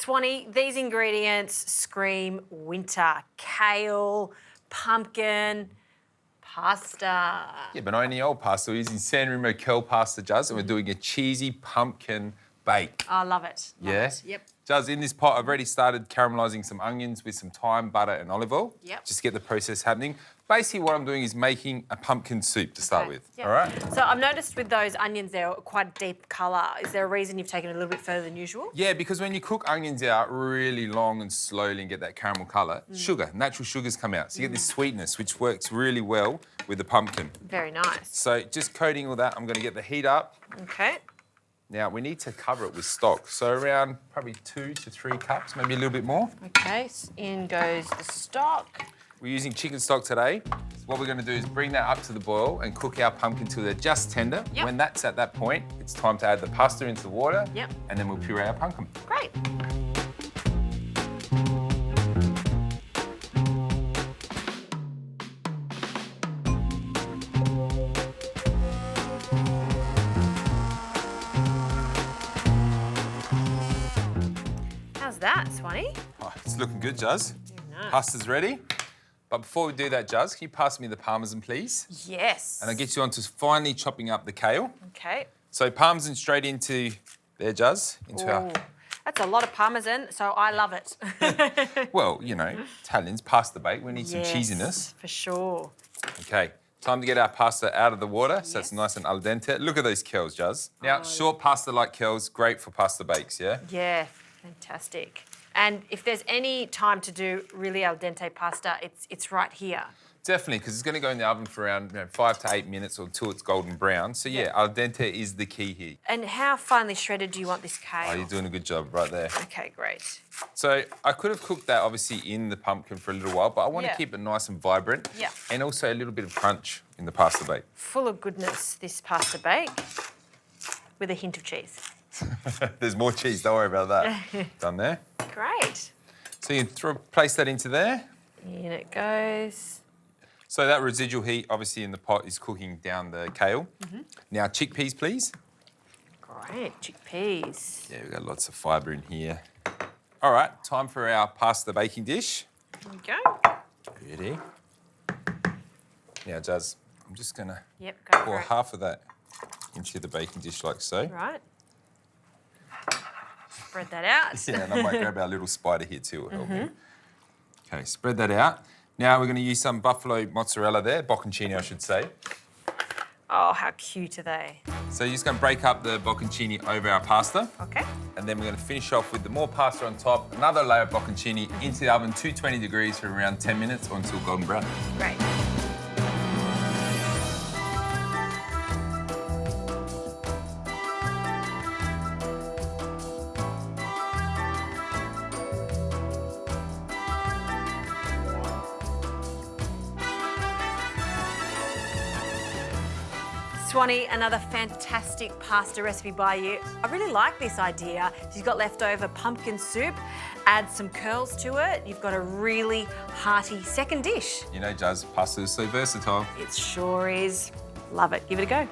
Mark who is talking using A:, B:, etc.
A: Swanee, these ingredients scream winter. Kale, pumpkin, pasta.
B: Yeah, but not any old pasta. We're using San Remo Kale pasta, Juz, and we're doing a cheesy pumpkin bake.
A: I love it. Love
B: Yeah?
A: it. Yep.
B: Juz, in this pot, I've already started caramelising some onions with some thyme, butter and olive oil.
A: Yep.
B: Just to get the process happening. Basically, what I'm doing is making a pumpkin soup to start with,
A: Yep.
B: all right?
A: So I've noticed with those onions, they're quite a deep colour. Is there a reason you've taken it a little bit further than usual?
B: Yeah, because when you cook onions out really long and slowly and get that caramel colour, sugar, natural sugars come out. So you get this sweetness, which works really well with the pumpkin.
A: Very nice.
B: So just coating all that, I'm going to get the heat up.
A: Okay.
B: Now, we need to cover it with stock. So around probably 2 to 3 cups, maybe a little bit more.
A: Okay, in goes the stock.
B: We're using chicken stock today. So what we're going to do is bring that up to the boil and cook our pumpkin till they're just tender.
A: Yep.
B: When that's at that point, it's time to add the pasta into the water.
A: Yep.
B: And then we'll puree our pumpkin.
A: Great. How's that, Swanee?
B: Oh, it's looking good, Juz.
A: Very nice.
B: Pasta's ready. But before we do that, Juz, can you pass me the parmesan, please?
A: Yes.
B: And I'll get you on to finally chopping up the kale.
A: Okay.
B: So parmesan straight into there, Juz, into our...
A: Ooh, that's a lot of parmesan, so I love it.
B: Well, you know, Italians, pasta bake, we need some cheesiness.
A: For sure.
B: Okay, time to get our pasta out of the water so it's nice and al dente. Look at those kales, Juz. Now, short pasta like kales, great for pasta bakes, yeah?
A: Yeah, fantastic. And if there's any time to do really al dente pasta, it's right here.
B: Definitely, because it's going to go in the oven for around 5 to 8 minutes or until it's golden brown. So yeah, al dente is the key here.
A: And how finely shredded do you want this kale?
B: Oh, you're doing a good job right there.
A: Okay, great.
B: So I could have cooked that obviously in the pumpkin for a little while, but I want to keep it nice and vibrant.
A: Yeah.
B: And also a little bit of crunch in the pasta bake.
A: Full of goodness, this pasta bake, with a hint of cheese.
B: There's more cheese, don't worry about that. Done there.
A: Great.
B: So you place that into there.
A: In it goes.
B: So that residual heat, obviously, in the pot is cooking down the kale. Now, chickpeas, please.
A: Great, chickpeas.
B: Yeah, we've got lots of fibre in here. All right, time for our pasta baking dish.
A: There we go.
B: Ready? Now, Juz, I'm just going to
A: Go
B: pour
A: for it.
B: half of that into the baking dish like so.
A: Right. Spread that out.
B: Yeah, and I might grab our little spider here too. It'll help me. Okay, spread that out. Now we're going to use some buffalo mozzarella there, bocconcini I should say.
A: Oh, how cute are they?
B: So you're just going to break up the bocconcini over our pasta.
A: Okay.
B: And then we're going to finish off with the more pasta on top, another layer of bocconcini into the oven, 220 degrees for around 10 minutes or until golden brown.
A: Great. Swanee, another fantastic pasta recipe by you. I really like this idea. You've got leftover pumpkin soup, add some curls to it. You've got a really hearty second dish.
B: You know, Juz, pasta is so versatile.
A: It sure is. Love it. Give it a go.